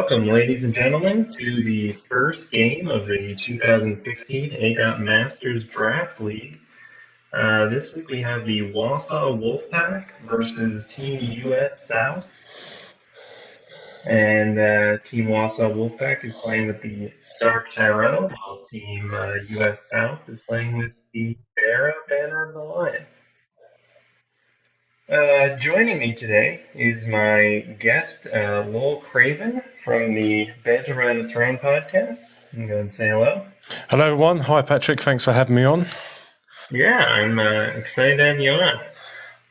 Welcome, ladies and gentlemen, to the first game of the 2016 aGoT Masters Draft League. This week we have the Wausau Wolfpack versus Team US South. And Team Wausau Wolfpack is playing with the Stark Tyrell, while Team US South is playing with the Bara Banner of the Lion. Joining me today is my guest, Lowell Craven from the Badger by the Throne podcast. You can go and say hello. Hello, everyone. Hi, Patrick. Thanks for having me on. Yeah, I'm excited to have you on.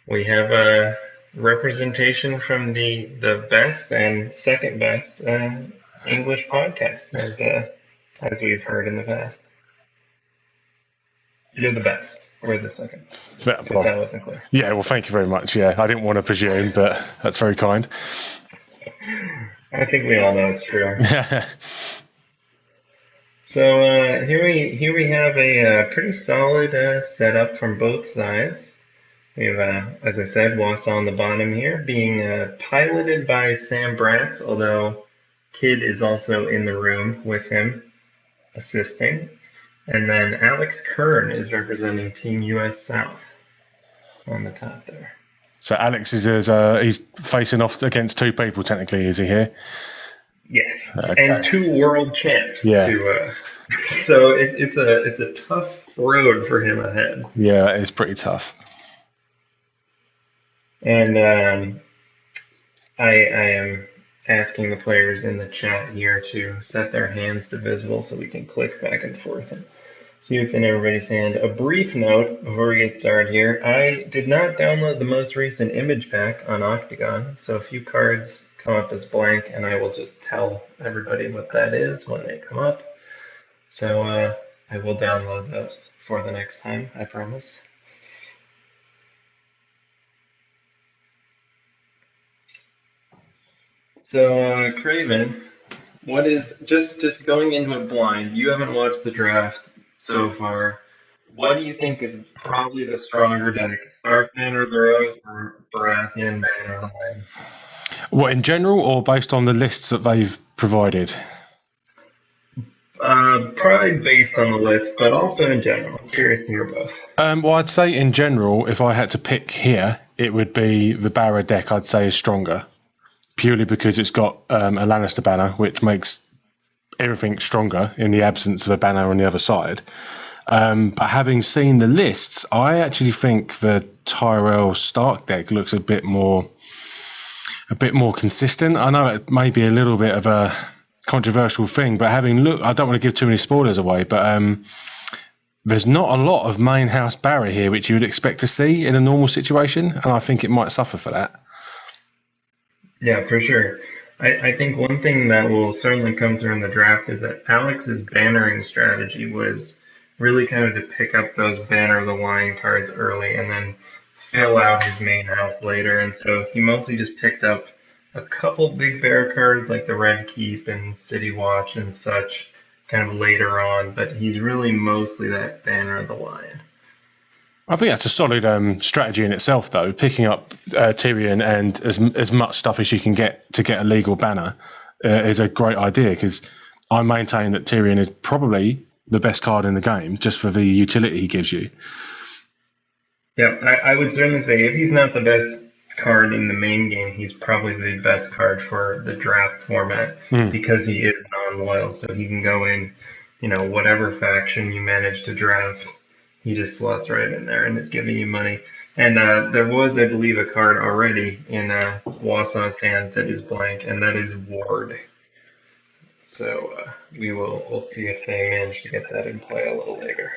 We have a representation from the best and second best English podcast, as we've heard in the past. You're the best. We're the second. If that wasn't clear. Yeah, well, thank you very much. Yeah, I didn't want to presume, but that's very kind. I think we all know it's true. So here we have a pretty solid setup from both sides. We have, as I said, Wausau on the bottom here, being piloted by Sam Braatz, although Kid is also in the room with him, assisting. And then Alex Kern is representing Team US South on the top there. So Alex is he's facing off against two people, technically, is he here? Yes, okay. And two world champs. Yeah. So it's a tough road for him ahead. Yeah, it's pretty tough. And I am asking the players in the chat here to set their hands to visible so we can click back and forth and see what's in everybody's hand. A brief note before we get started here. I did not download the most recent image pack on OCTGN, so a few cards come up as blank, and I will just tell everybody what that is when they come up. So I will download those for the next time, I promise. So, Craven, what is, just going into it blind, you haven't watched the draft so far. What do you think is probably the stronger deck? Stark Banner of the Rose or Baratheon Banner of the Lion? What, in general or based on the lists that they've provided? Probably based on the list, but also in general. I'm curious to hear both. Well, I'd say in general, if I had to pick here, it would be the Bara deck, I'd say, is stronger. Purely because it's got a Lannister banner, which makes everything stronger in the absence of a banner on the other side. But having seen the lists, I actually think the Tyrell Stark deck looks a bit more consistent. I know it may be a little bit of a controversial thing, but having looked, I don't want to give too many spoilers away, but there's not a lot of main house Bara here, which you would expect to see in a normal situation, and I think it might suffer for that. Yeah, for sure. I think one thing that will certainly come through in the draft is that Alex's bannering strategy was really kind of to pick up those Banner of the Lion cards early and then fill out his main house later. And so he mostly just picked up a couple big bear cards like the Red Keep and City Watch and such kind of later on, but he's really mostly that Banner of the Lion. I think that's a solid strategy in itself, though. Picking up Tyrion and as much stuff as you can get to get a legal banner is a great idea, because I maintain that Tyrion is probably the best card in the game just for the utility he gives you. Yeah, I would certainly say if he's not the best card in the main game, he's probably the best card for the draft format because he is non-loyal, so he can go in, whatever faction you manage to draft. He just slots right in there and is giving you money. And there was, I believe, a card already in Wausau's hand that is blank, and that is Ward. So we'll see if they manage to get that in play a little later.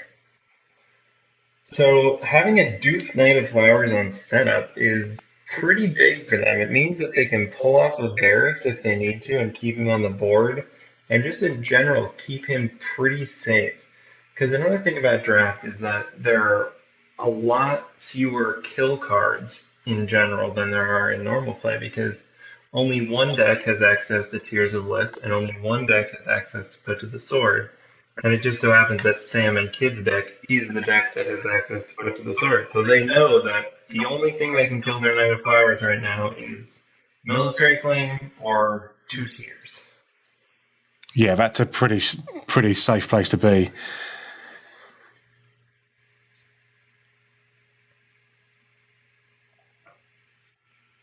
So having a Duke Knight of Flowers on setup is pretty big for them. It means that they can pull off a Varys if they need to and keep him on the board, and just in general keep him pretty safe. Because another thing about draft is that there are a lot fewer kill cards in general than there are in normal play, because only one deck has access to Tears of Bliss, and only one deck has access to Put to the Sword. And it just so happens that Sam and Kid's deck is the deck that has access to Put to the Sword. So they know that the only thing that can kill their Knight of Flowers right now is Military Claim or 2 Tears. Yeah, that's a pretty safe place to be.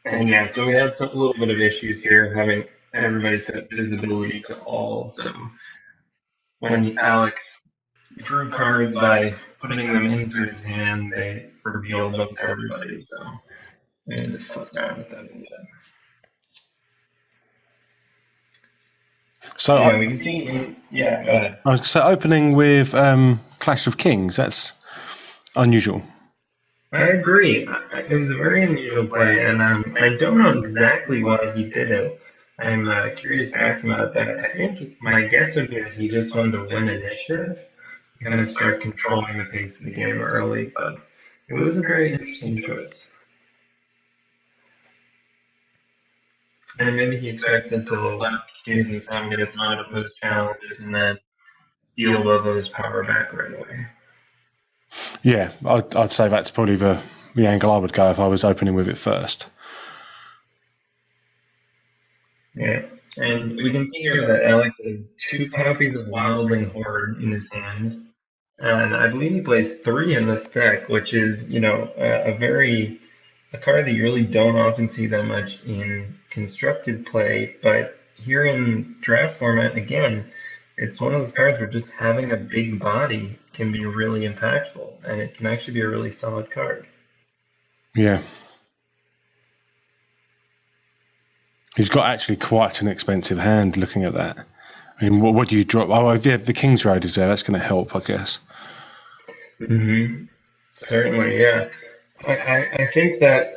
And yeah, so we had a little bit of issues here having everybody set visibility to all. So when Alex drew cards by putting them into his hand, they revealed them to everybody. So we had to fuss around with that a little bit. So Yeah, we can see. Yeah, go ahead. I was gonna say opening with Clash of Kings. That's unusual. I agree. It was a very unusual play, and I don't know exactly why he did it. I'm curious to ask him about that. I think my guess would be that he just wanted to win initiative, kind of start controlling the pace of the game early, but it was a very interesting choice. And maybe he expected to let kids and some get a ton of post challenges and then steal both of his power back right away. Yeah, I'd say that's probably the angle I would go if I was opening with it first. Yeah, and we can see here that Alex has two copies of Wildling Horde in his hand, and I believe he plays three in this deck, which is, a card that you really don't often see that much in constructed play, but here in draft format, again, it's one of those cards where just having a big body can be really impactful, and it can actually be a really solid card. Yeah. He's got actually quite an expensive hand looking at that. I mean, what do you drop? Oh, yeah, the King's Road is there. That's going to help, I guess. Mm-hmm. Certainly, yeah. I think that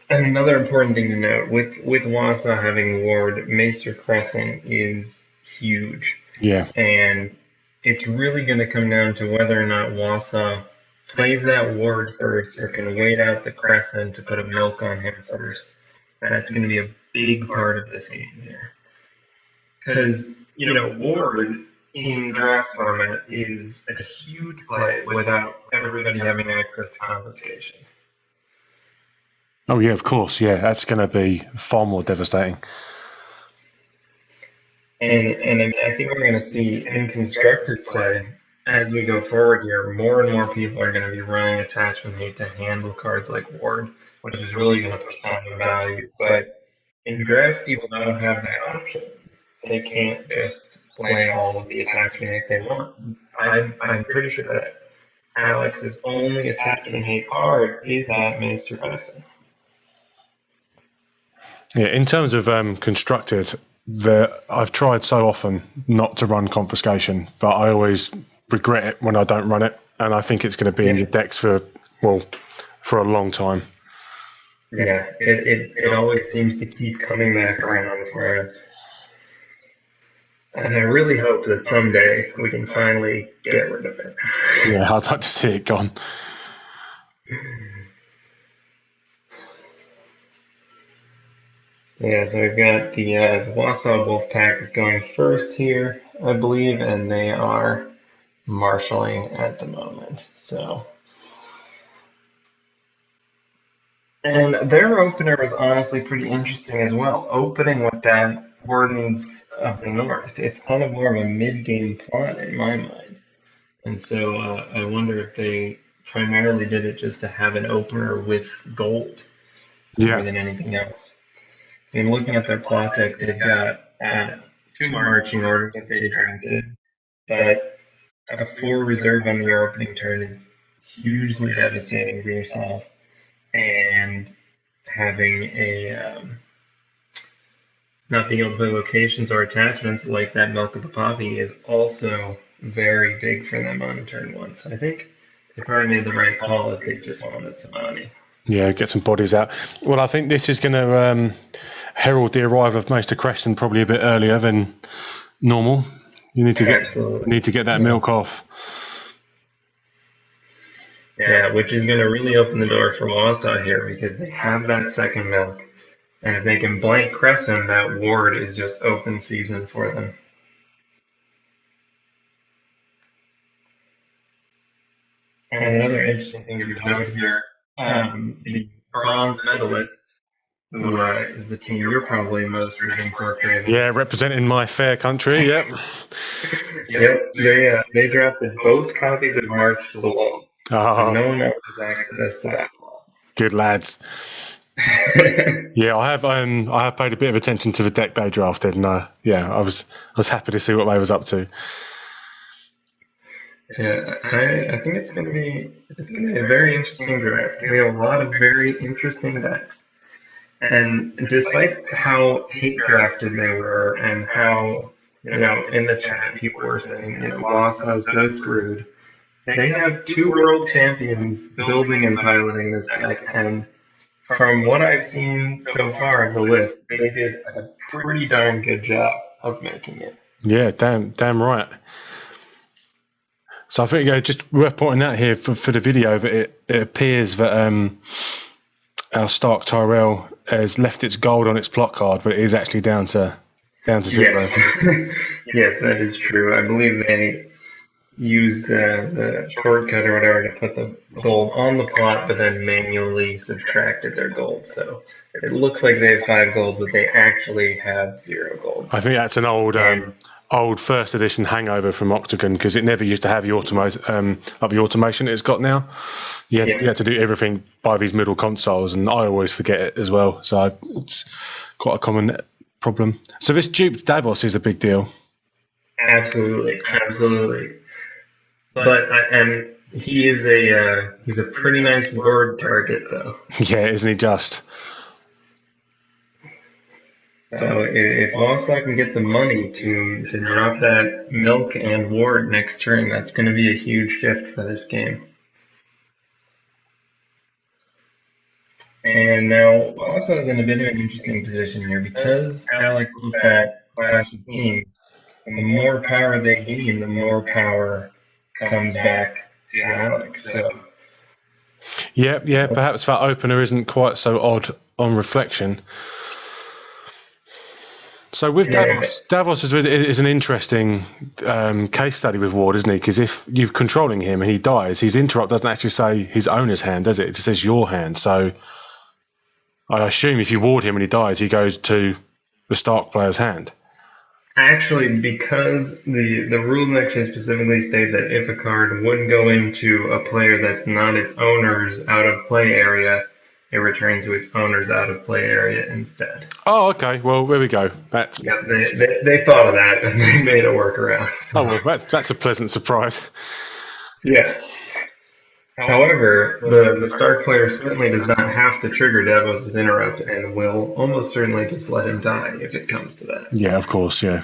another important thing to note with Wausau having Ward, Maester Crescent is huge, Yeah. and it's really going to come down to whether or not Wausau plays that Ward first or can wait out the Crescent to put a milk on him first. That's going to be a big part of this game here, because Ward in draft format is a huge play without everybody having access to confiscation. Oh, yeah, of course. Yeah, that's going to be far more devastating. And I mean, I think we're going to see in constructed play as we go forward here, more and more people are going to be running attachment hate to handle cards like Ward, which is really going to push down the value. But in draft, people don't have that option. They can't just play all of the attachment hate they want. I'm pretty sure that Alex's only attachment hate card is that Maester Crescent. Yeah, in terms of constructed, I've tried so often not to run confiscation, but I always regret it when I don't run it, and I think it's going to be in your decks for a long time. Yeah, it always seems to keep coming back around for us. And I really hope that someday we can finally get rid of it. Yeah, I'd like to see it gone. Yeah, so we've got the Wausau Wolfpack is going first here, I believe, and they are marshalling at the moment. So, and their opener was honestly pretty interesting as well. Opening with that Wardens of the North, it's kind of more of a mid-game plot in my mind. And so I wonder if they primarily did it just to have an opener with gold more Yeah. than anything else. I mean, looking at their plot deck, they've got two marching orders that they drafted, but a four reserve on your opening turn is hugely devastating for yourself, and having not being able to play locations or attachments like that Milk of the Poppy is also very big for them on turn one. So I think they probably made the right call if they just wanted some money. Yeah, get some bodies out. Well, I think this is going to herald the arrival of Maester Crescent probably a bit earlier than normal. You need to get that milk off. Yeah, which is going to really open the door for Wausau here because they have that second milk. And if they can blank Crescent, that ward is just open season for them. And another interesting thing to note here, the bronze medalists who is the team you're probably most rooting for, Craven. Yeah, representing my fair country. Yep. Yep, they drafted both copies of March to the Wall, so no one else has access to that plot. Good lads. Yeah, I have paid a bit of attention to the deck they drafted, and I was happy to see what they was up to. Yeah, I think it's gonna be a very interesting draft. We have a lot of very interesting decks. And despite how hate drafted they were and how, in the chat people were saying, Wausau's so screwed, they have two world champions building and piloting this deck, and from what I've seen so far of the list, they did a pretty darn good job of making it. Yeah, damn right. So I think just worth pointing out here for the video that it appears that our Stark Tyrell has left its gold on its plot card, but it is actually down to zero. Yes, yes, that is true. I believe they used the shortcut or whatever to put the gold on the plot, but then manually subtracted their gold. So it looks like they have 5 gold, but they actually have 0 gold. I think that's an old first edition hangover from OCTGN, because it never used to have the automation it's got now. You had to do everything by these middle consoles, and I always forget it as well. So it's quite a common problem. So this duped Davos is a big deal. Absolutely. But he's a pretty nice word target, though. Yeah, isn't he just? So if Wausau can get the money to drop that Milk and Ward next turn, that's going to be a huge shift for this game. And now Wausau is in a bit of an interesting position here because Alex looked at Clash of Kings. The more power they gain, the more power comes back to Alex. So. Yeah. Perhaps that opener isn't quite so odd on reflection. So with Davos is an interesting case study with Ward, isn't he? Because if you're controlling him and he dies, his interrupt doesn't actually say his owner's hand, does it? It just says your hand. So I assume if you ward him and he dies, he goes to the Stark player's hand. Actually, because the rules actually specifically say that if a card would go into a player that's not its owner's out of play area, it returns to its owner's out of play area instead. Oh, okay. Well, there we go. That's they thought of that and they made a workaround. Oh, well, that's a pleasant surprise. Yeah. However, the Stark player certainly does not have to trigger Davos' interrupt and will almost certainly just let him die if it comes to that. Yeah, of course, yeah.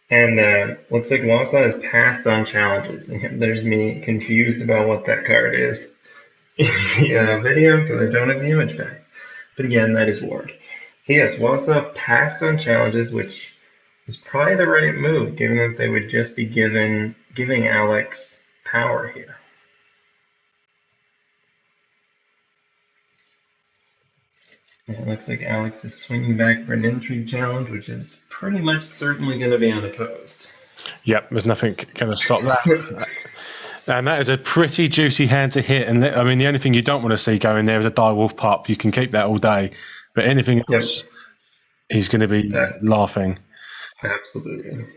And looks like Wausau has passed on challenges. There's me confused about what that card is. Video, because I don't have the image back. But again, that is Ward. So yes, Wausau passed on challenges, which is probably the right move, given that they would just be giving Alex power here. And it looks like Alex is swinging back for an intrigue challenge, which is pretty much certainly going to be unopposed. Yep, there's nothing going to stop that. And that is a pretty juicy hand to hit. And I mean, the only thing you don't want to see going there is a dire wolf pup. You can keep that all day. But anything else, he's going to be laughing. Absolutely.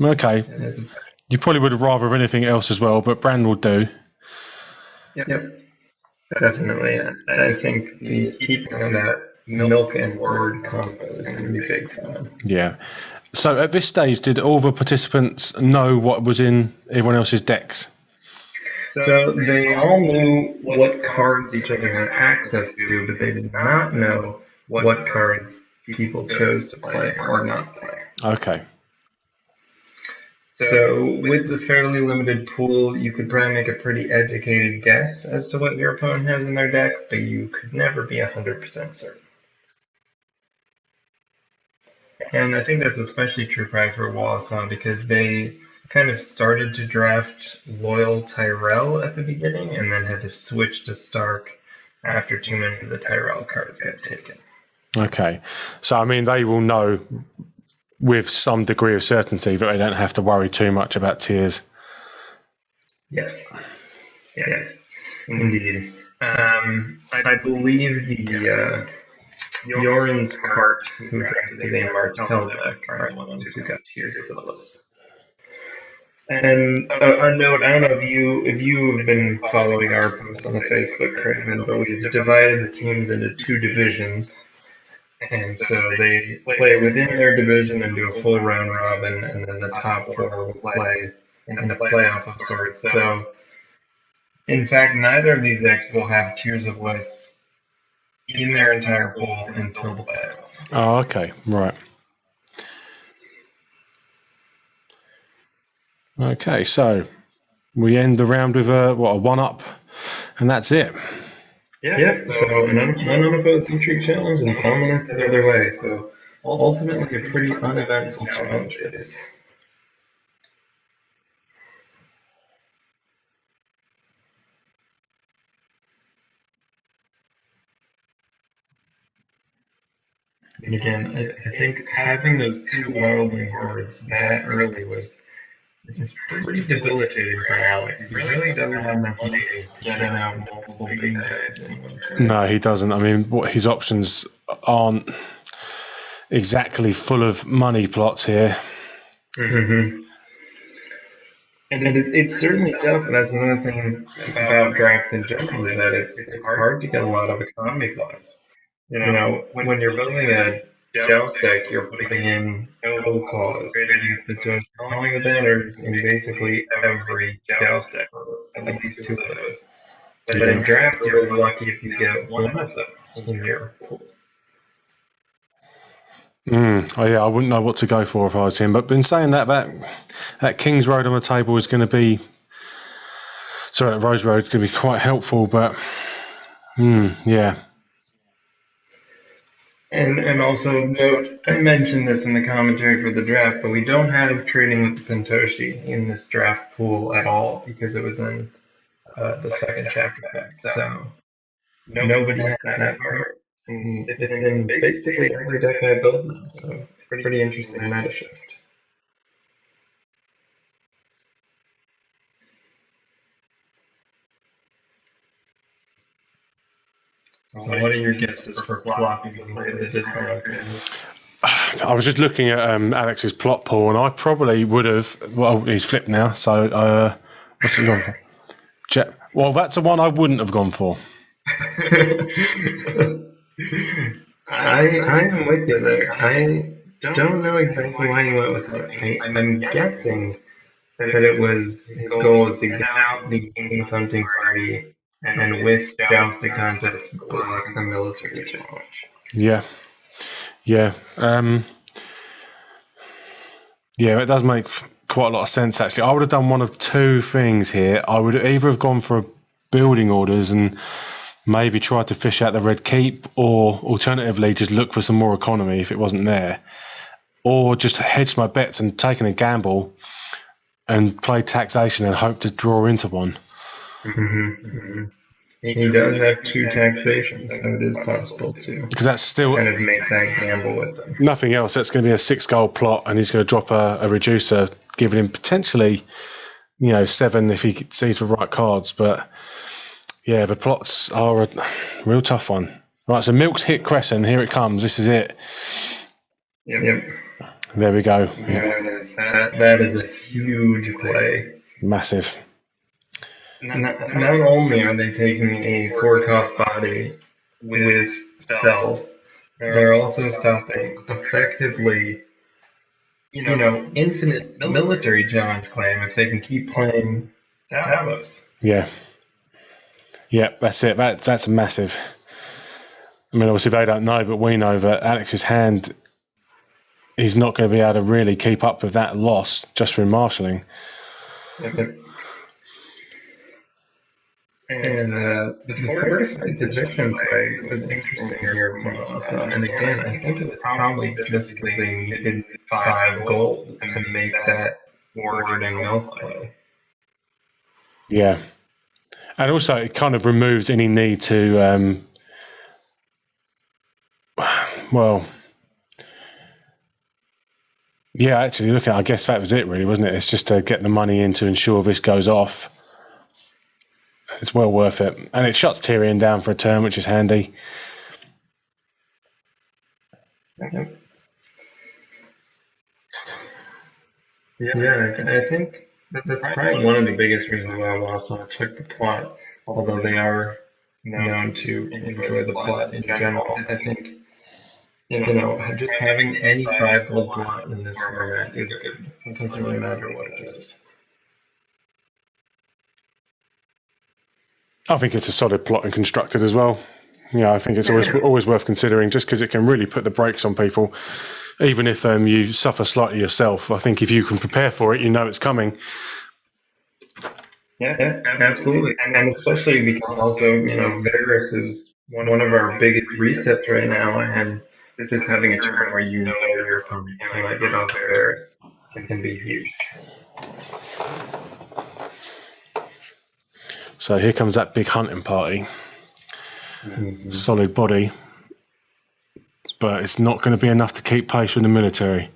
Okay. You probably would have rather anything else as well, but Brand will do. Yep. Definitely. I think the keeping of that Milk and Word combo is going to be big for them. Yeah. So at this stage, did all the participants know what was in everyone else's decks? So they all knew what cards each other had access to, but they did not know what cards people chose to play or not play. Okay. So with the fairly limited pool, you could probably make a pretty educated guess as to what your opponent has in their deck, but you could never be 100% certain. And I think that's especially true probably for Wausau because they kind of started to draft loyal Tyrell at the beginning and then had to switch to Stark after too many of the Tyrell cards got taken. Okay. So, I mean, they will know with some degree of certainty that they don't have to worry too much about tiers Yes. Yes. Indeed. I believe the Bjorn's cart, who drafted a Martel deck, are the ones who got tiers of the list. And a note, I don't know if you have been following our posts on the Facebook, Craven, but we've divided the teams into two divisions. And so they play within their division and do a full round robin, and then the top four will play in a playoff of sorts. So, in fact, neither of these decks will have tiers of lists in their entire pool until the playoffs. Oh, okay, right. Okay, so we end the round with a 1-up, and that's it. Yep, so an unopposed intrigue challenge and dominance the other way. So ultimately a pretty uneventful challenge phase. And again, I think having those two wildling hordes that early was pretty debilitating for Alex. He really doesn't have enough money to get out multiple big guys in one turn. No, he doesn't. I mean, what his options aren't exactly full of money plots here. Mm-hmm. And it's certainly tough, and that's another thing about draft in general, is that it's hard to get a lot of economy plots. You know, when you're building a joust deck, you're putting in Noble Claws, creating Potential, calling the banners in basically every joust deck, or at least two of those. But in draft, you're lucky if you get one of them in your pool. Oh yeah, I wouldn't know what to go for if I was him. But in saying that King's Road on the table is going to be, sorry, Rose Road is going to be quite helpful. But yeah. And also note, I mentioned this in the commentary for the draft, but we don't have trading with the Pentoshi in this draft pool at all because it was in the second chapter pack. So nobody had that part. And it's in basically every deck I build now, so it's pretty interesting meta shift. So what are your guesses for plots being played at this point? I was just looking at Alex's plot pool, and I probably would have. Well, he's flipped now. So what's he gone for? Well, that's the one I wouldn't have gone for. I'm with you there. I don't know exactly why you went with it. I'm guessing that it was his goal was to get out the King's Hunting Party and with Jousting Contest block the military challenge. Yeah. Yeah, it does make quite a lot of sense, actually. I would have done one of two things here. I would either have gone for building orders and maybe tried to fish out the Red Keep, or alternatively just look for some more economy if it wasn't there, or just hedge my bets and taken a gamble and play taxation and hope to draw into one. Mm-hmm. He does have two taxations, so it is possible to because that's still kind of make that gamble with them. Nothing else. That's going to be a 6-goal plot, and he's going to drop a reducer, giving him potentially, 7 if he sees the right cards. But yeah, the plots are a real tough one. Right, so Milk's hit Crescent. Here it comes. This is it. Yep. There we go. That is a huge play. Massive. Not only are they taking a 4-cost body with stealth, they're also stopping effectively, infinite military challenge claim if they can keep playing Davos. Yeah, that's it. That's a massive. I mean, obviously they don't know, but we know that Alex's hand is not going to be able to really keep up with that loss just through marshalling. Yep. And the fortified position play was interesting here from Wausau. And again, I think it was probably just because they needed 5 gold to make that ward and milk play. Yeah. And also, it kind of removes any need to, yeah, actually, I guess that was it, really, wasn't it? It's just to get the money in to ensure this goes off. It's well worth it. And it shuts Tyrion down for a turn, which is handy. Yep. Yeah, I think that's probably one of the biggest reasons why Wausau took the plot, although they are known to enjoy the plot in general. I think, just having any 5 gold plot in this format is good. It doesn't really matter what it is. I think it's a solid plot and constructed as well. I think it's always worth considering, just because it can really put the brakes on people, even if you suffer slightly yourself. I think if you can prepare for it, it's coming. Yeah, absolutely. And especially because also, Varys is one of our biggest resets right now, and just having a turn where your opponent cannot get off Varys can be huge. So here comes that big hunting party. Mm-hmm. Solid body, but it's not going to be enough to keep pace with the military.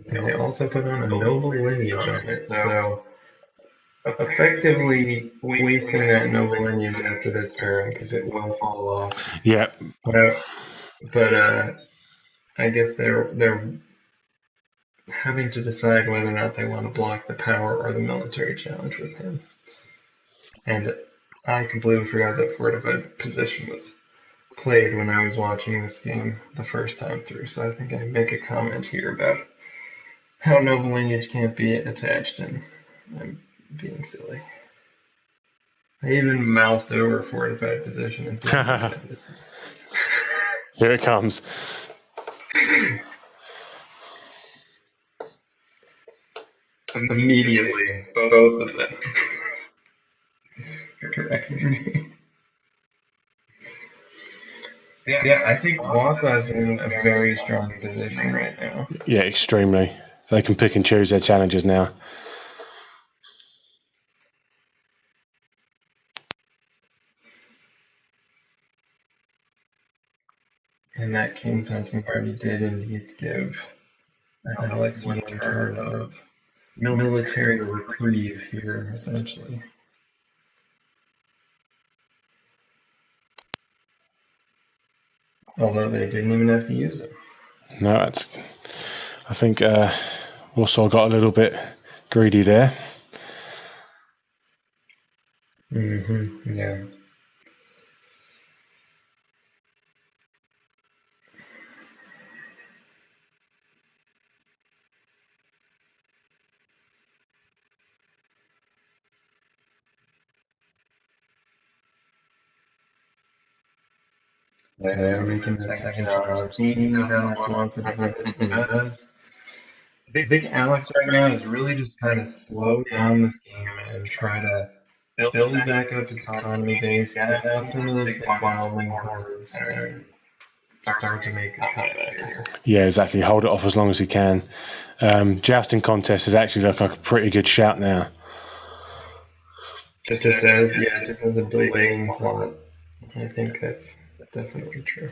And they also put on a noble lineage on it, so effectively wasting that noble lineage after this turn because it will fall off. Yeah. But I guess they're having to decide whether or not they want to block the power or the military challenge with him. And I completely forgot that fortified position was played when I was watching this game the first time through, so I think I make a comment here about how noble lineage can't be attached, and I'm being silly. I even moused over fortified position and didn't notice it. Here it comes. Immediately, both of them corrected me. Yeah, I think Wausau is in a very strong position right now. Yeah, extremely. They can pick and choose their challenges now. And that King's Hunting Party did indeed give Alex one turn of military reprieve here, essentially. Although they didn't even have to use it. No, I think Wausau got a little bit greedy there. Mm-hmm, yeah. They are making the second challenge, seeing if Alex wants it, and he does. I think Alex right now is really just trying to slow down this game and try to build back up his economy base, get out some of those big wildling hordes, and start to make a comeback here. Yeah, exactly. Hold it off as long as he can. Jousting contest is actually like a pretty good shout now. Just as a delaying plot, I think that's definitely true.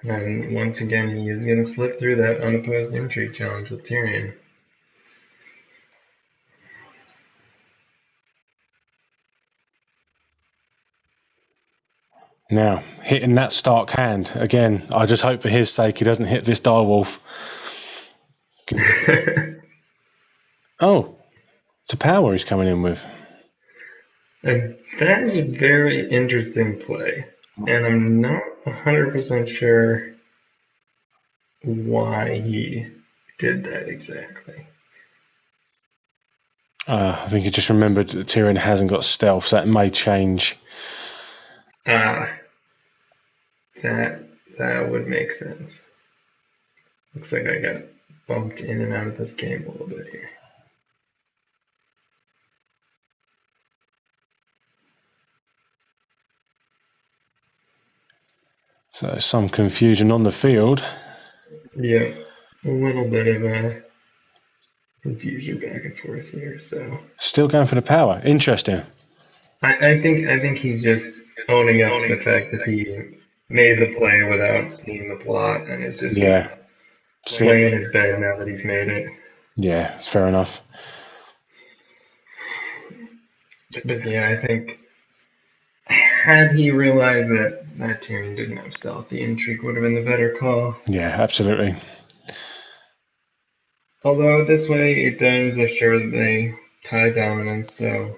And once again, he is going to slip through that unopposed intrigue challenge with Tyrion. Now, hitting that Stark hand. Again, I just hope for his sake he doesn't hit this direwolf. Oh, it's a power he's coming in with. And that is a very interesting play. And I'm not 100% sure why he did that exactly. I think he just remembered that Tyrion hasn't got stealth, so that may change. That would make sense. Looks like I got bumped in and out of this game a little bit here. So some confusion on the field. Yeah, a little bit of confusion back and forth here. So still going for the power. Interesting. I think he's just owning up to the fact that he made the play without seeing the plot, and is just laying in his bed now that he's made it. Yeah, it's fair enough. But yeah, I think had he realized that Tyrion didn't have stealth, the intrigue would have been the better call. Yeah, absolutely. Although this way it does assure that they tie dominance, so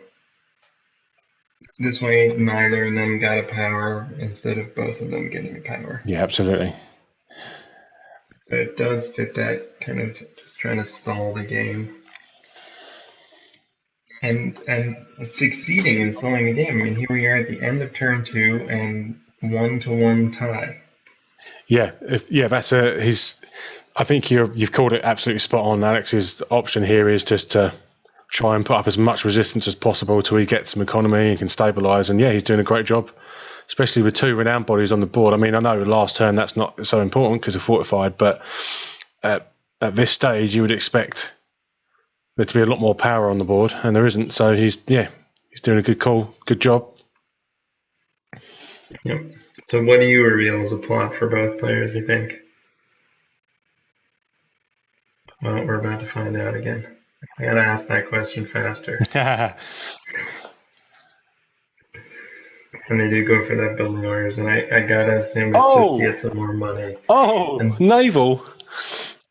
this way neither of them got a power instead of both of them getting a power. Yeah, absolutely. So it does fit that kind of just trying to stall the game. And succeeding in stalling the game. I mean, here we are at the end of turn 2 and 1-1 tie. Yeah, that's his. I think you've called it absolutely spot on. Alex's option here is just to try and put up as much resistance as possible till he gets some economy and can stabilise. And yeah, he's doing a great job, especially with 2 renowned bodies on the board. I mean, I know last turn that's not so important because they're fortified, but at this stage you would expect there to be a lot more power on the board, and there isn't. So he's doing a good job. Yep. So what do you reveal as a plot for both players, you think? Well, we're about to find out again. I gotta ask that question faster. And they do go for that building orders, and I gotta assume it's just to get some more money. And Naval.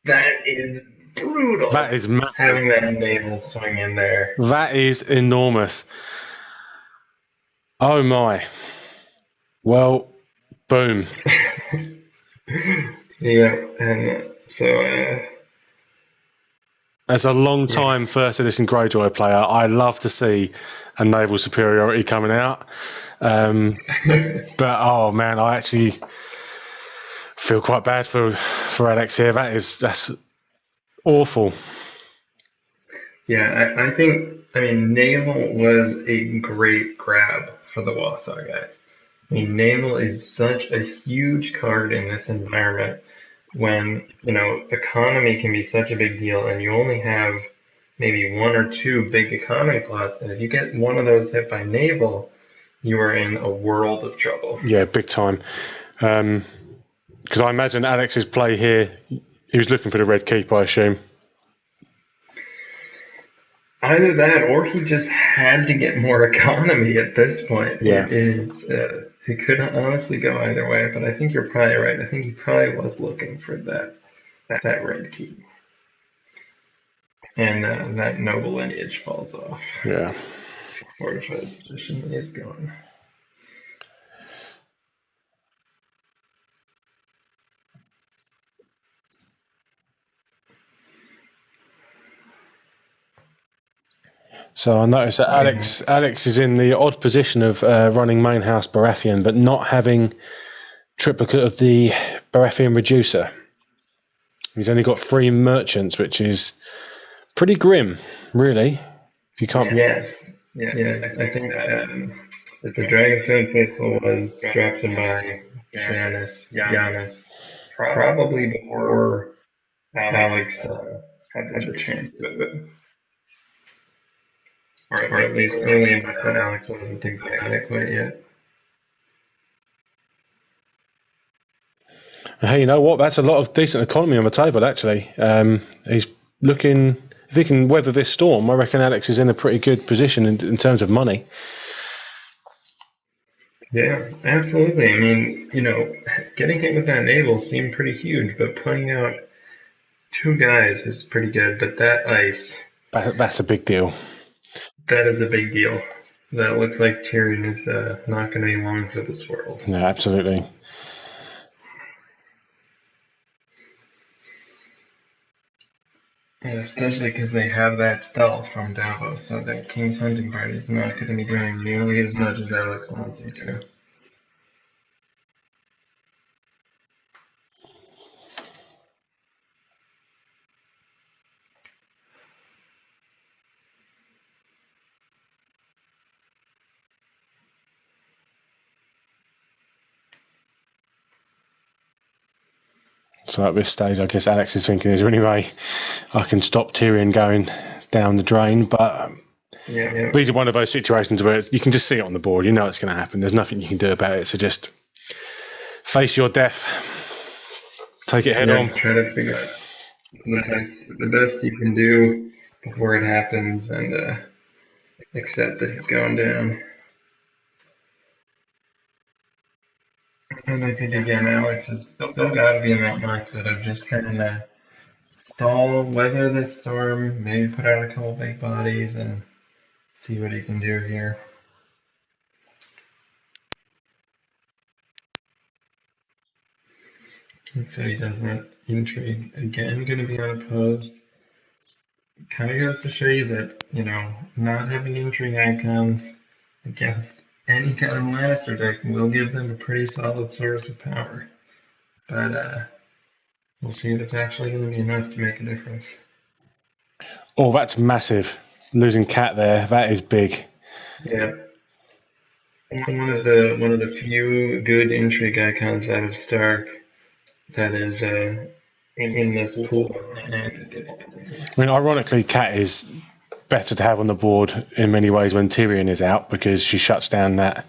that is brutal. That is massive. Having that naval swing in there. That is enormous. Oh my. Well, boom. Yeah, and so as a long time first edition Greyjoy player, I love to see a naval superiority coming out. But oh man, I actually feel quite bad for Alex here. That's awful. Yeah, I mean, naval was a great grab for the Wausau guys. I mean, naval is such a huge card in this environment when, economy can be such a big deal and you only have maybe 1 or 2 big economy plots, and if you get one of those hit by naval, you are in a world of trouble. Yeah, big time. Because I imagine Alex's play here, he was looking for the red keep, I assume. Either that, or he just had to get more economy at this point. Yeah. It could honestly go either way, but I think you're probably right. I think he probably was looking for that red key, and that noble lineage falls off. Yeah. Fortified position is gone. So I noticed that Alex is in the odd position of running main house Baratheon, but not having triplicate of the Baratheon reducer. He's only got 3 merchants, which is pretty grim, really. If you can't. Yes. I think the Dragonstone Faithful was drafted by Giannis, probably before Alex had the chance to it. Or at least early enough that Alex wasn't too good at it quite yet. Hey, you know what? That's a lot of decent economy on the table, actually. He's looking. If he can weather this storm, I reckon Alex is in a pretty good position in terms of money. Yeah, absolutely. I mean, getting hit with that naval seemed pretty huge, but playing out 2 guys is pretty good. But that ice, That's a big deal. that is a big deal. That looks like Tyrion is not going to be long for this world. Yeah, absolutely. And especially because they have that stealth from Davos, so that King's Hunting Party is not going to be doing nearly as much as Alex wants them to. So at this stage, I guess Alex is thinking, is there any way I can stop Tyrion going down the drain? But these are one of those situations where you can just see it on the board. You know it's going to happen. There's nothing you can do about it. So just face your death. Take it head on. Try to figure out the best you can do before it happens, and accept that he's going down. And I think again, Alex has still got to be in that mindset of just trying to stall, weather this storm, maybe put out a couple big bodies and see what he can do here. And so he does that intrigue again, going to be unopposed. Kind of goes to show you that, not having intrigue icons against any kind of Lannister deck will give them a pretty solid source of power. But we'll see if it's actually going to be enough to make a difference. Oh, that's massive. Losing Cat there, that is big. Yeah. One of the few good intrigue icons out of Stark that is in this pool. And I mean, ironically, Cat is better to have on the board in many ways when Tyrion is out because she shuts down that.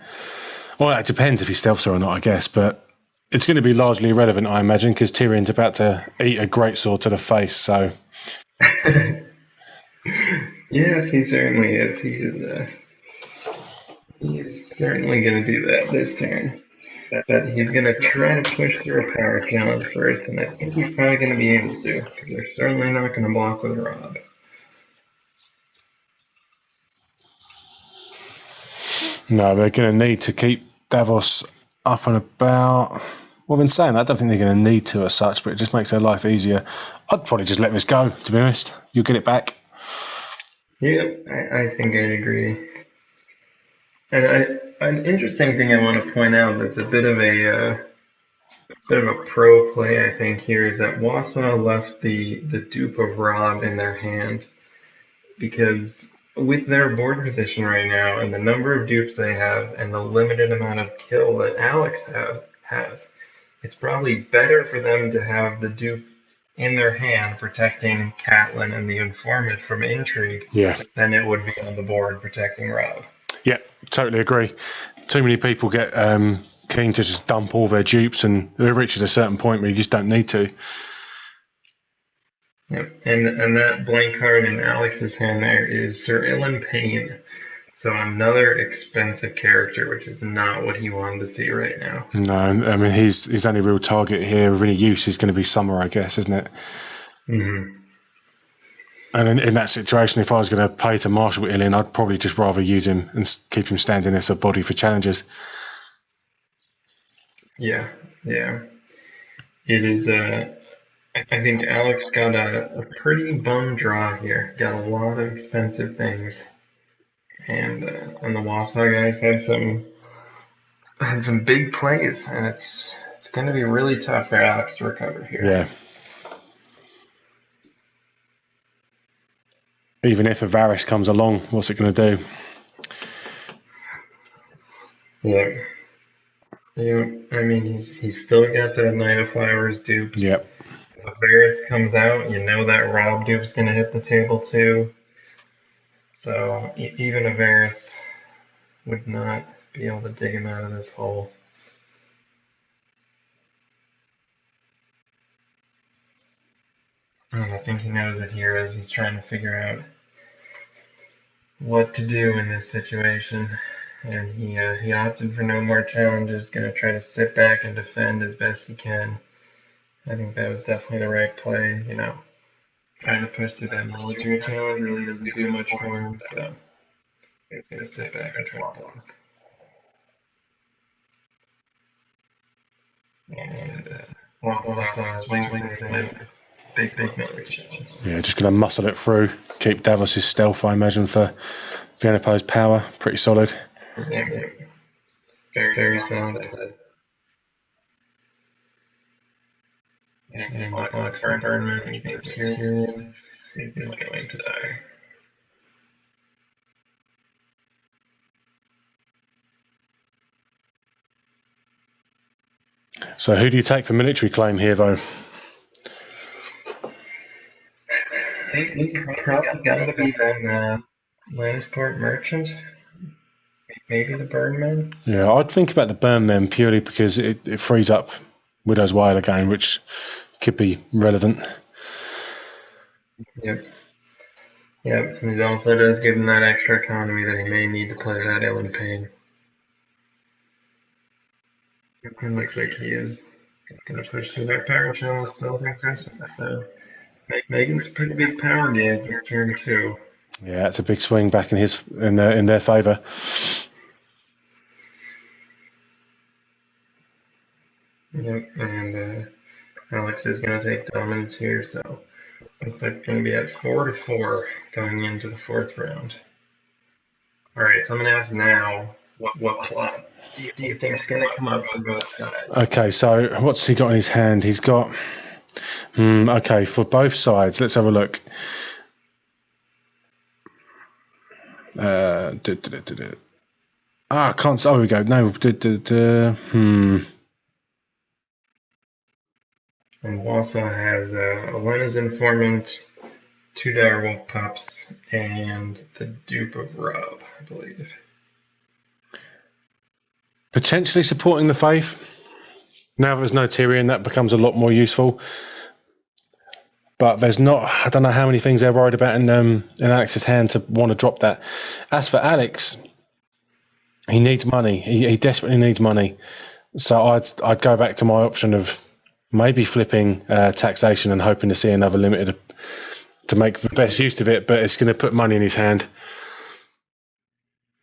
Well, it depends if he stealths her or not, I guess, but it's going to be largely irrelevant, I imagine, because Tyrion's about to eat a greatsword to the face. So, yes, he certainly is. He is certainly going to do that this turn. But he's going to try to push through a power challenge first, and I think he's probably going to be able to, because they're certainly not going to block with Rob. no, they're going to need to keep Davos up and about. Well, I've been saying that. I don't think they're going to need to as such, but it just makes their life easier. I'd probably just let this go, to be honest. You'll get it back. Yep, I think I agree. And an interesting thing I want to point out that's a bit of a pro play, I think, here is that Wausau left the dupe of Rob in their hand, because with their board position right now and the number of dupes they have and the limited amount of kill that Alex has, it's probably better for them to have the dupe in their hand protecting Catelyn and the informant from intrigue than it would be on the board protecting Rob. Yeah, totally agree. Too many people get keen to just dump all their dupes, and it reaches a certain point where you just don't need to. Yep, and that blank card in Alex's hand there is Sir Ilyn Payne. So another expensive character, which is not what he wanted to see right now. No, I mean his only real target here of any use is going to be Summer, I guess, isn't it? Mm-hmm. And in that situation, if I was going to pay to marshal Ilyn, I'd probably just rather use him and keep him standing as a body for challenges. Yeah. It is. I think Alex got a pretty bum draw here. Got a lot of expensive things, and the Wausau guys had some big plays, and it's going to be really tough for Alex to recover here. Yeah. Even if a Varys comes along, what's it going to do? Yeah. I mean, he's still got that Knight of Flowers dupe. Yep. If Varys comes out, that Rob dupe's going to hit the table too. So even a Varys would not be able to dig him out of this hole. And I think he knows it here as he's trying to figure out what to do in this situation. And he opted for no more challenges, going to try to sit back and defend as best he can. I think that was definitely the right play, Trying to push through that military challenge really doesn't do much for him, so he's going to sit back and try to block. And Wausau swings in a big military challenge. Yeah, just going to muscle it through. Keep Davos' stealth, I imagine, for the unopposed power. Pretty solid. Yeah. Very solid. And the box and Burnman, he thinks Tyrion is going to die. So who do you take for military claim here, though? I think probably got to be that Lannisport merchant. Maybe the Birdman. Yeah, I'd think about the Burnmen purely because it frees up Widow's Wail again, which could be relevant. Yep. Yep, and it also does give him that extra economy that he may need to play that ill in pain. It looks like he is going to push through that power shell and still think Crescent, so making some pretty big power gains this turn too. Yeah, it's a big swing back in their favour. Yep, and Alex is going to take dominance here, so looks like we're going to be at 4-4 going into the fourth round. All right, so I'm going to ask now, what plot do you think is going to come up for both sides? Okay, so what's he got in his hand? He's got. Okay, for both sides, let's have a look. I can't. Oh, here we go. No. And Wausau has Elena's Informant, 2 Dire Wolf Pups, and the Dupe of Rob, I believe. Potentially supporting the faith. Now there's no Tyrion, that becomes a lot more useful. But there's not. I don't know how many things they're worried about in Alex's hand to want to drop that. As for Alex, he needs money. He desperately needs money. So I'd go back to my option of maybe flipping taxation and hoping to see another limited to make the best use of it, but it's going to put money in his hand.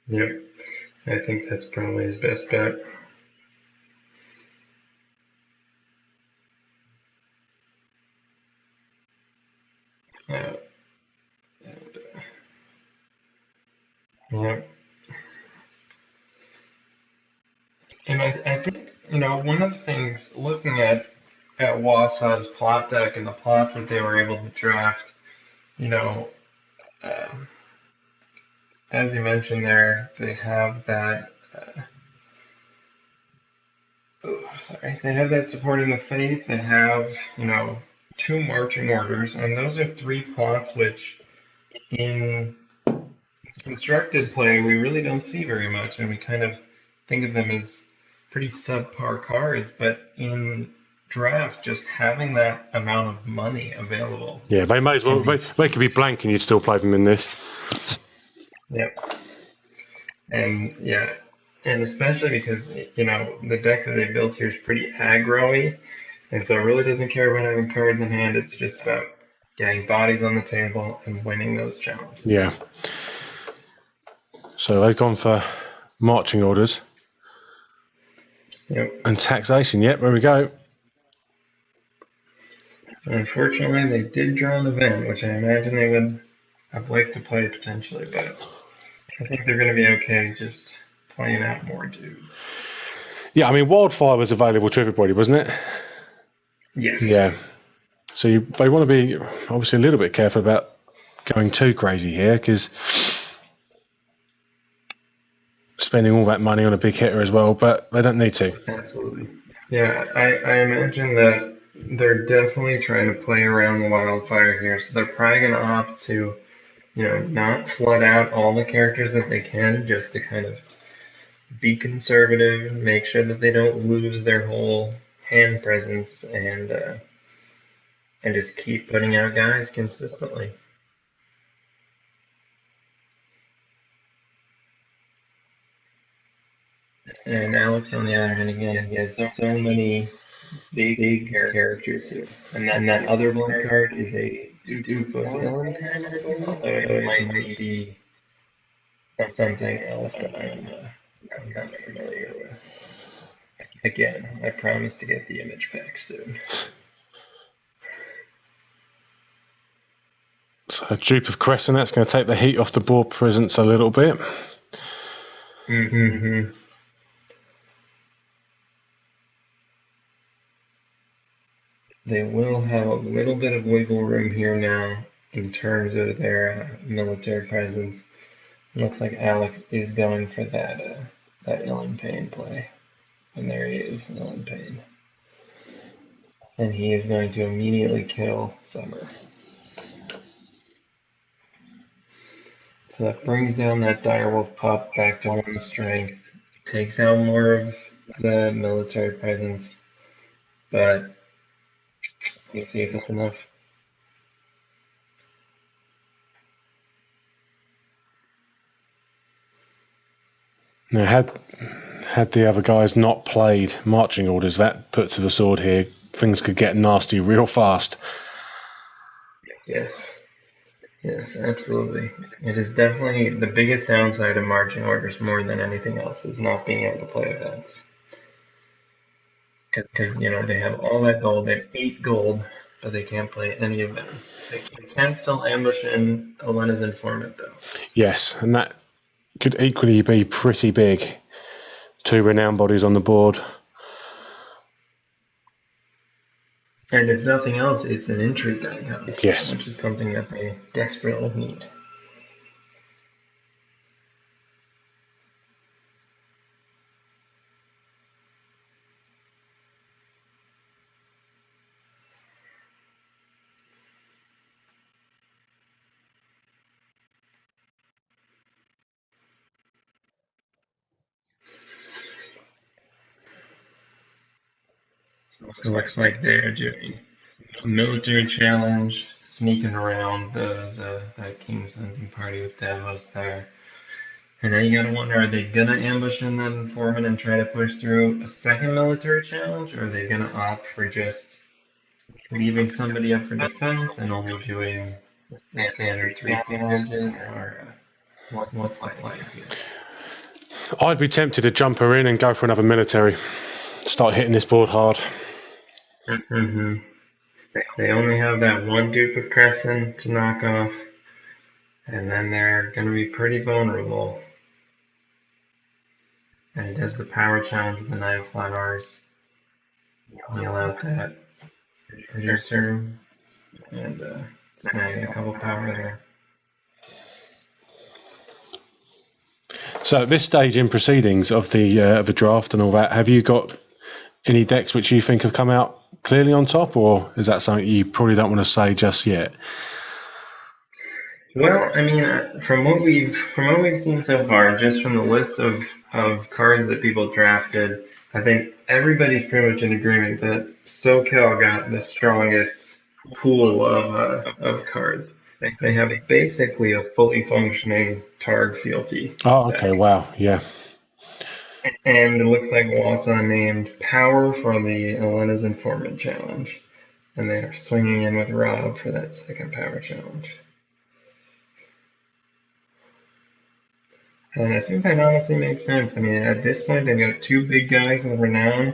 Yep, I think that's probably his best bet. Yep. And I think, one of the things, looking at Wausau's plot deck and the plots that they were able to draft, you know, um, as you mentioned there, they have that. They have that supporting the faith. They have, 2 marching orders, and those are 3 plots which, in constructed play, we really don't see very much, and we kind of think of them as pretty subpar cards. But in draft, just having that amount of money available. Yeah, they may as well. They could be blank, and you'd still play them in this. Yep. And yeah, and especially because the deck that they built here is pretty aggro-y, and so it really doesn't care about having cards in hand. It's just about getting bodies on the table and winning those challenges. Yeah. So they've gone for marching orders. Yep. And taxation. Yep, there we go. Unfortunately, they did draw an event, which I imagine they would have liked to play potentially, but I think they're going to be okay just playing out more dudes. Yeah, I mean, Wildfire was available to everybody, wasn't it? Yes. Yeah. So they want to be obviously a little bit careful about going too crazy here, because spending all that money on a big hitter as well, but they don't need to. Absolutely. Yeah, I imagine that they're definitely trying to play around the wildfire here, so they're probably going to opt to, not flood out all the characters that they can, just to kind of be conservative, make sure that they don't lose their whole hand presence, and just keep putting out guys consistently. And Alex, on the other hand, again, he has so many big characters here. And that other blank card is a dupe of Illington, I believe. So it might be something else that I'm not familiar with. Again, I promise to get the image pack soon. So dupe of Crescent, that's going to take the heat off the board presence a little bit. Mm-hmm. They will have a little bit of wiggle room here now in terms of their military presence. Looks like Alex is going for that Ill in Pain play. And there he is, Ill in Pain. And he is going to immediately kill Summer. So that brings down that Direwolf pup back to 1 strength. Takes out more of the military presence. But we'll see if it's enough. Now, had the other guys not played marching orders, that put to the sword here, things could get nasty real fast. Yes. Yes, absolutely. It is definitely the biggest downside of marching orders more than anything else is not being able to play events. Because, they have all that gold, they have 8 gold, but they can't play any events. They can still ambush in Elena's informant, though. Yes, and that could equally be pretty big. 2 renowned bodies on the board. And if nothing else, it's an intrigue icon, Yes. which is something that they desperately need. It looks like they're doing a military challenge, sneaking around that King's hunting party with Davos there. And now you gotta wonder, are they gonna ambush in that informant and try to push through a second military challenge, or are they gonna opt for just leaving somebody up for defense and only doing the standard 3 challenges, or what's the plan here? I'd be tempted to jump her in and go for another military. Start hitting this board hard. Mm-hmm. They only have that one dupe of Crescent to knock off, and then they're gonna be pretty vulnerable. And it does the power challenge with the 9 flowers. Heal out that producer and snag a couple power there. So at this stage in proceedings of the draft and all that, have you got any decks which you think have come out clearly on top, or is that something you probably don't want to say just yet? Well, I mean, from what we've seen so far, just from the list of cards that people drafted, I think everybody's pretty much in agreement that SoCal got the strongest pool of cards. They have basically a fully functioning Targ fealty Oh, okay, deck. wow, yeah. And it looks like Wausau named Power for the Elena's Informant Challenge. And they are swinging in with Rob for that second Power Challenge. And I think that honestly makes sense. I mean, at this point, they've got 2 big guys with renown.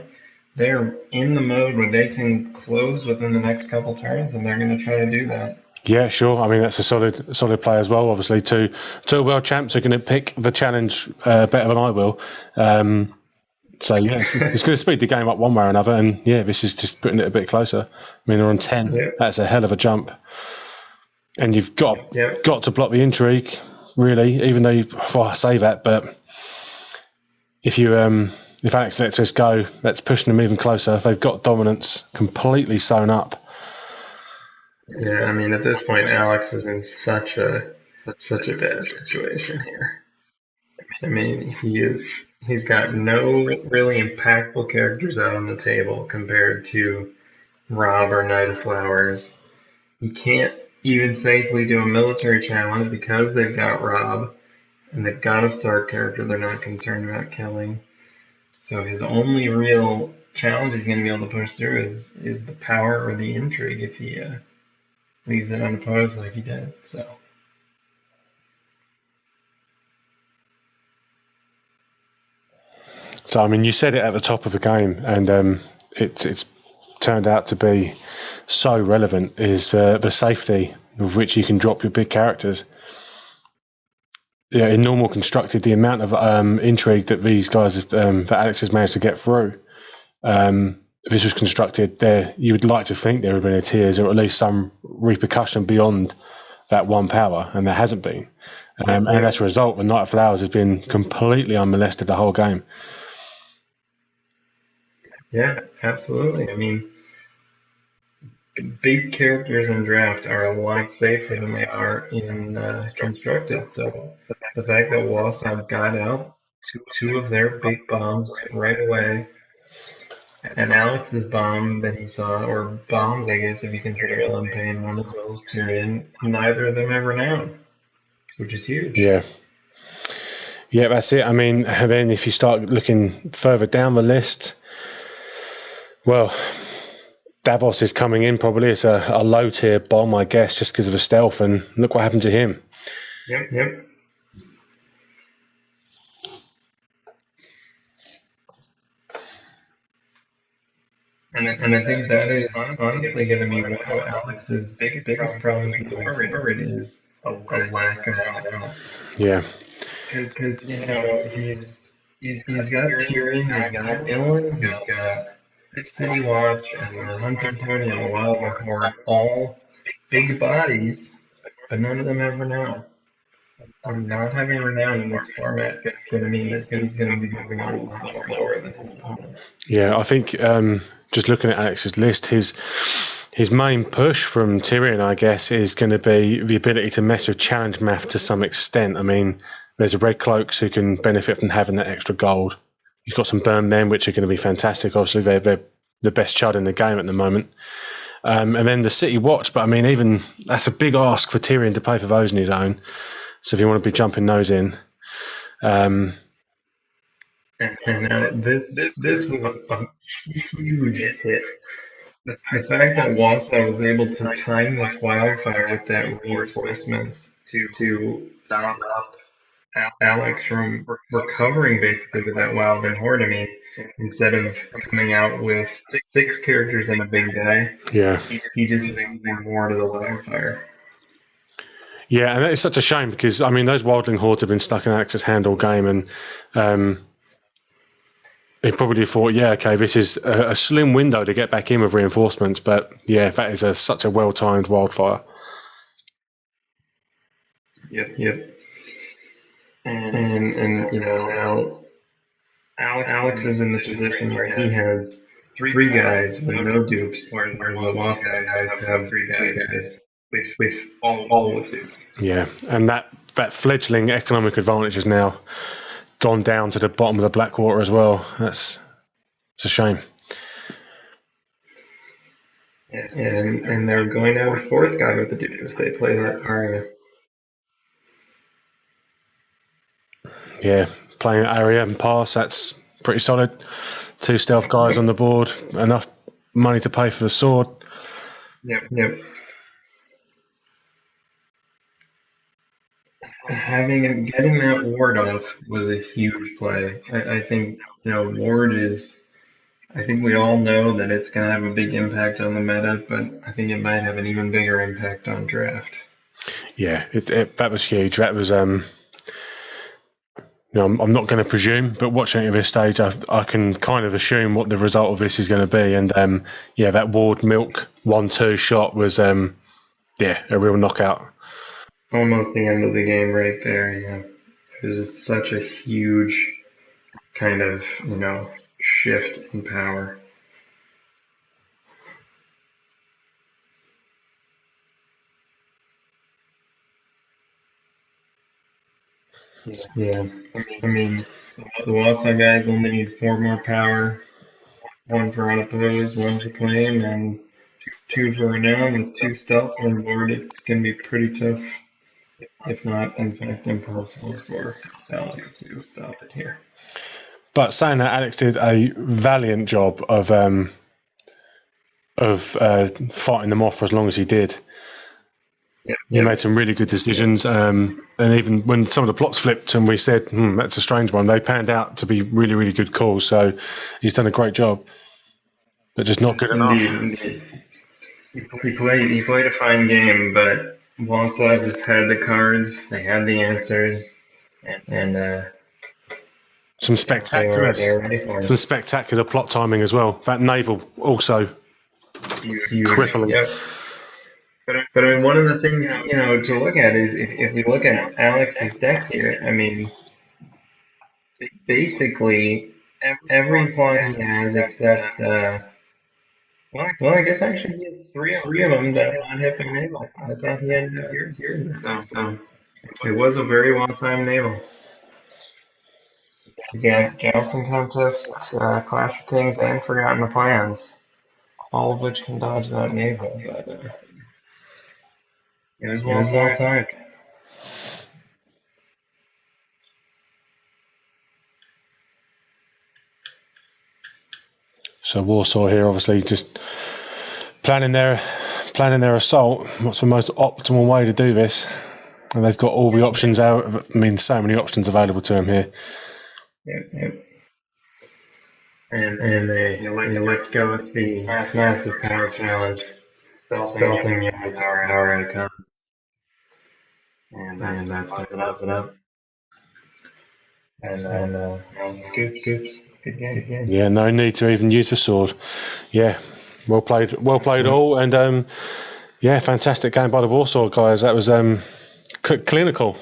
They're in the mode where they can close within the next couple turns, and they're going to try to do that. Yeah, sure. I mean, that's a solid play as well. Obviously, two world champs are going to pick the challenge better than I will. So yeah, it's going to speed the game up one way or another. And yeah, this is just putting it a bit closer. I mean, they're on 10. Yep. That's a hell of a jump. And you've got to block the intrigue, really. Even though I say that, but if Alex lets us go, that's pushing them even closer. They've got dominance completely sewn up. Yeah, I mean, at this point, Alex is in such a bad situation here. I mean, he's got no really impactful characters out on the table compared to Rob or Knight of Flowers. He can't even safely do a military challenge because they've got Rob and they've got a Stark character they're not concerned about killing. So his only real challenge he's going to be able to push through is the power or the intrigue if he leaves it unopposed like he did. So I mean, you said it at the top of the game, and it's turned out to be so relevant. Is the safety with which you can drop your big characters. Yeah, in normal constructed, the amount of intrigue that these guys that Alex has managed to get through. If this was constructed, there you would like to think there would have been a tears or at least some repercussion beyond that 1 power, and there hasn't been. And as a result, the Knight of Flowers has been completely unmolested the whole game. Yeah, absolutely. I mean, big characters in draft are a lot safer than they are in constructed. So the fact that Wausau got out 2 of their big bombs right away, and Alex's bomb that he saw, or bombs, I guess, if you consider LM Payne one as well as Tyrion, neither of them ever known, which is huge. Yeah. Yeah, that's it. I mean, and then if you start looking further down the list, well, Davos is coming in probably. It's a low tier bomb, I guess, just because of the stealth. And look what happened to him. Yep. And I think that is honestly going to be one of Alex's biggest problems moving forward is a lack of renown. Yeah. Because he's got Tyrion, he's got Ilyn, he's got City Watch and the Hunting Party and the Wildling Horde, all big bodies, but none of them have renown. And not having renown in this format is going to mean that he's going to be moving a lot slower than his opponent. Yeah, I think just looking at Alex's list, his main push from Tyrion, I guess, is going to be the ability to mess with challenge math to some extent. I mean, there's Red Cloaks who can benefit from having that extra gold. He's got some Burn Men, which are going to be fantastic. Obviously, they're the best chud in the game at the moment. And then the City Watch, but I mean, even that's a big ask for Tyrion to pay for those on his own. So if you want to be jumping those in. And now this was a huge hit. The fact that Wausau was able to time this wildfire with that reinforcements to stop Alex from recovering basically with that wild and horde. I mean, instead of coming out with 6 characters and a big guy, Yeah. he just used more to the wildfire. Yeah, and it's such a shame because, I mean, those Wildling Hordes have been stuck in Alex's hand all game, and he probably thought, yeah, okay, this is a slim window to get back in with reinforcements, but yeah, that is such a well-timed wildfire. Yep. And you know, now Alex is in the position where he has 3 guys with no dupes, whereas the Wausau guys have 3 guys with all with dupes. Yeah, and that fledgling economic advantage has now gone down to the bottom of the Blackwater as well. It's a shame. And they're going to have a 4th guy with the dupe if they play that Arya. Yeah, playing Arya and Pass, that's pretty solid. 2 stealth guys on the board, enough money to pay for the sword. Yep. Getting that ward off was a huge play. I think ward is. I think we all know that it's going to have a big impact on the meta, but I think it might have an even bigger impact on draft. Yeah, that was huge. That was I'm not going to presume, but watching it at this stage, I can kind of assume what the result of this is going to be. And that Ward Milk 1-2 shot was a real knockout. Almost the end of the game right there. Yeah, it was just such a huge kind of shift in power. Yeah, I mean, the Wausau guys only need 4 more power, 1 for unopposed, 1 for claim, and 2 for renown with 2 stealths on board. It's going to be pretty tough, if not, in fact, impossible for Alex to stop it here. But saying that, Alex did a valiant job of fighting them off for as long as he did. He made some really good decisions, and even when some of the plots flipped and we said, that's a strange one, they panned out to be really, really good calls. So he's done a great job, but just not good enough. Indeed. He played a fine game, but Wausau just had the cards, they had the answers, and some spectacular plot timing as well. That naval also crippling. Yep. But I mean, one of the things to look at is if we look at Alex's deck here. I mean, basically every plot he has except well, I guess actually he has 3 of them that are not hit by naval. I thought he had here. So it was a very well-timed naval. He's got Jousting Contest, Clash of Kings, and Forgotten Plans, all of which can dodge that naval, but it was well timed. So Wausau here, obviously, just planning their assault. What's the most optimal way to do this? And they've got all the options out. I mean, so many options available to them here. Yep. And they let go with the massive power challenge, stealthing the power icon. And that's going to open up. And scoops. Good game. Yeah, no need to even use the sword. Yeah, well played all. And yeah, fantastic game by the Wausau guys. That was clinical.